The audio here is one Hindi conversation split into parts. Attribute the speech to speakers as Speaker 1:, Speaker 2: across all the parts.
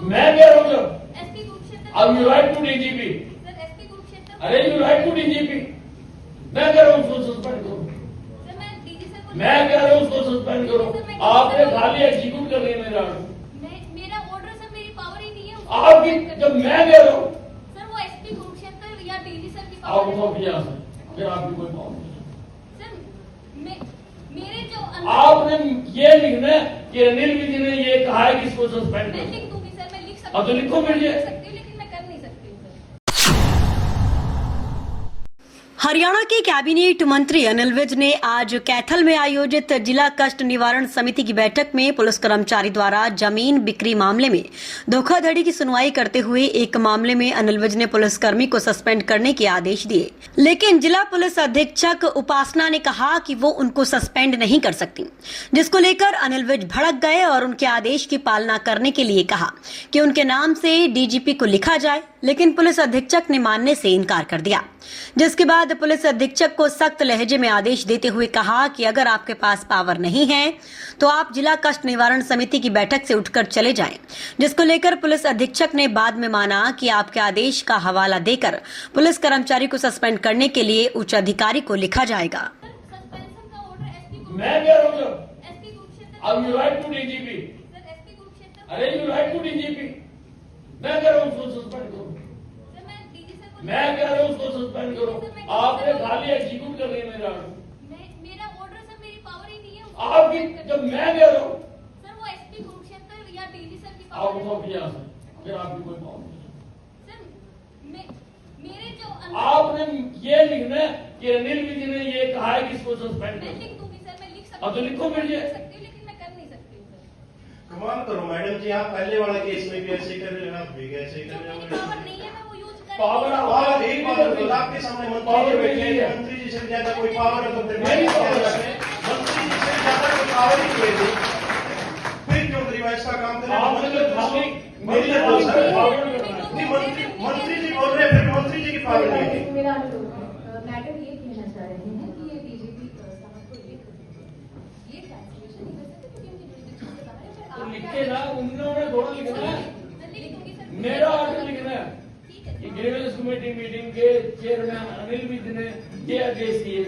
Speaker 1: मैं कह रहा हूँ
Speaker 2: एसपी कुरुक्षेत्र।
Speaker 1: अब you write to DGP.
Speaker 2: Sir SP Kurukshetra.
Speaker 1: अरे यू राइट टू डीजीपी। मैं कह रहा हूँ उसको सस्पेंड करो।
Speaker 2: सर मैं डीजी सर को
Speaker 1: मैं कह रहा हूँ उसको सस्पेंड करो। आपने खाली एग्जीक्यूट कर रही है मेरा ऑर्डर।
Speaker 2: मेरा ऑर्डर सर मेरी पावर ही नहीं है
Speaker 1: आपकी जब मैं कह रहा हूँ
Speaker 2: सर वो एसपी कुरुक्षेत्र या डीजी सर की
Speaker 1: आप
Speaker 2: पावर
Speaker 1: उसको किया फिर आपकी कोई पावर नहीं।
Speaker 2: सर मेरे जो
Speaker 1: आपने ये लिखना है कि अनिल विधि ने ये कहा है कि इसको सस्पेंड
Speaker 2: मैं
Speaker 1: करो।
Speaker 2: लिख दूंगी सर, मैं लिख सकती
Speaker 1: अब तो लिखो फिर ये।
Speaker 2: लिख सकती हूँ लेकिन मैं कर नहीं सकती हूँ सर।
Speaker 3: हरियाणा के कैबिनेट मंत्री अनिल विज ने आज कैथल में आयोजित जिला कष्ट निवारण समिति की बैठक में पुलिस कर्मचारी द्वारा जमीन बिक्री मामले में धोखाधड़ी की सुनवाई करते हुए एक मामले में अनिल विज ने पुलिसकर्मी को सस्पेंड करने के आदेश दिए, लेकिन जिला पुलिस अधीक्षक उपासना ने कहा कि वो उनको सस्पेंड नहीं कर सकती, जिसको लेकर अनिल विज भड़क गए और उनके आदेश की पालना करने के लिए कहा कि उनके नाम से डीजीपी को लिखा जाए, लेकिन पुलिस अधीक्षक ने मानने से इनकार कर दिया, जिसके बाद पुलिस अधीक्षक को सख्त लहजे में आदेश देते हुए कहा कि अगर आपके पास पावर नहीं है तो आप जिला कष्ट निवारण समिति की बैठक से उठकर चले जाएं, जिसको लेकर पुलिस अधीक्षक ने बाद में माना कि आपके आदेश का हवाला देकर पुलिस कर्मचारी को सस्पेंड करने के लिए उच्च अधिकारी को लिखा जाएगा।
Speaker 2: सस्पेंशन का ऑर्डर एसपी
Speaker 1: मैं कह रहा हूँ
Speaker 2: एसपी कुरुक्षेत्र।
Speaker 1: अब you write to DGP.
Speaker 2: Sir SP Kurukshetra.
Speaker 1: अरे यू राइट टू डीजीपी। मैं कह रहा हूँ उसको सस्पेंड करो।
Speaker 2: सर मैं डीजी सर को
Speaker 1: मैं कह रहा हूँ उसको सस्पेंड करो। आपने खाली एग्जीक्यूट कर रही है मेरा ऑर्डर।
Speaker 2: मेरा ऑर्डर सर मेरी पावर ही नहीं है
Speaker 1: आपकी जब मैं कह रहा हूँ
Speaker 2: सर वो एसपी कुरुक्षेत्र या डीजी सर की
Speaker 1: आप
Speaker 2: पावर
Speaker 1: उसको किया फिर आपकी कोई पावर नहीं।
Speaker 2: सर मेरे जो
Speaker 1: आपने ये लिखना है कि अनिल विधि ने ये कहा है कि इसको सस्पेंड
Speaker 2: मैं
Speaker 1: करो।
Speaker 2: लिख दूंगी सर, मैं लिख सकती
Speaker 1: अब तो लिखो फिर ये।
Speaker 2: लिख सकती हूँ लेकिन मैं कर नहीं सकती हूँ सर।
Speaker 4: कमाल करो मैडम जी, आप पहले वाला केस में भी ऐसे ही कर रहे हो, आप भी ऐसे ही
Speaker 2: जो
Speaker 4: कर रहे
Speaker 2: मेरी
Speaker 4: हो।
Speaker 2: पावर नहीं है मैं वो यूज कर
Speaker 1: पावर
Speaker 4: पावर एक बात बताओ, आपके सामने मंत्री जी बैठे हैं, मंत्री जी से ज्यादा कोई पावर है तो फिर
Speaker 1: नहीं पावर
Speaker 4: है। मंत्री जी से ज्यादा कोई पावर ही कोई नहीं, फिर क्यों रिवाइज का काम करें?
Speaker 1: आपने तो खाली मेरी
Speaker 4: मंत्री
Speaker 1: पावर
Speaker 4: सर,
Speaker 1: पावर
Speaker 4: नहीं मंत्री जी बोल रहे हैं, फिर मंत्री जी की पावर नहीं है।
Speaker 5: मेरा मैडम ये कहना चाह रहे हैं कि ये डीजीपी साहब को लिख दीजिए, ये कैंसिलेशन नहीं कर सकते क्योंकि उनकी जुरिडिक्शन से बाहर है, पर
Speaker 1: तो
Speaker 5: आप
Speaker 1: लिखे ना, उन्होंने थोड़ा लिखना है।
Speaker 2: मैं लिख दूंगी सर।
Speaker 1: मेरा ऑर्डर लिखना है
Speaker 2: ठीक है
Speaker 1: कि ग्रीवेंस कमेटी मीटिंग के चेयरमैन अनिल विधि ने ये आदेश दिए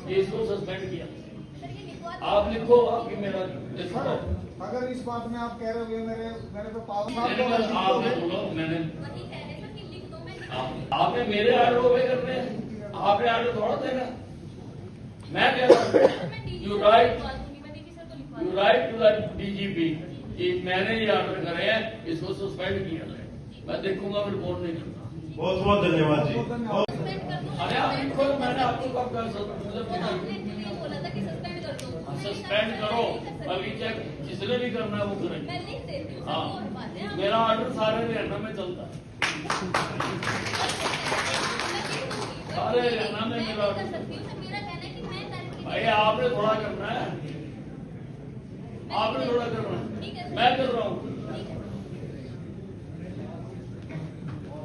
Speaker 1: कि इसको सस्पेंड किया।
Speaker 2: सर ये लिखवा
Speaker 1: आप लिखो, आपकी मेरा देखो ना।
Speaker 6: अगर इस बात में आप कह रहे हो मेरे पे पावर
Speaker 1: आपने बोलो, मैंने
Speaker 2: वही कह रहे सर कि लिख दो, मैं लिख
Speaker 1: आपने मेरे ऑर्डर ओबे करने हैं, आपने ऑर्डर थोड़ा देना। मैं कह रहा हूँ you write you write to the DGP कि मैंने ये ऑर्डर करे हैं, इसको सस्पेंड किया है। मैं देखूंगा, रिपोर्ट नहीं करना।
Speaker 4: बहुत बहुत धन्यवाद जी।
Speaker 1: अरे आप लिखो, मैंने आपको कब कर
Speaker 2: बोला था कि सस्पेंड कर दो।
Speaker 1: सस्पेंड करो, अभी चेक जिसने भी करना है वो करें।
Speaker 2: मैं लिख देती हूँ सर,
Speaker 1: हाँ,
Speaker 2: वो और बात है।
Speaker 1: मेरा ऑर्डर सारे हरियाणा में चलता है। सारे हरियाणा में मेरा
Speaker 2: कर
Speaker 1: ऑर्डर
Speaker 2: सकती हूँ सर, मेरा कहना है कि मैं तारीख
Speaker 1: भाई आपने थोड़ा करना है, आपने थोड़ा करना है। मैं कर रहा हूँ।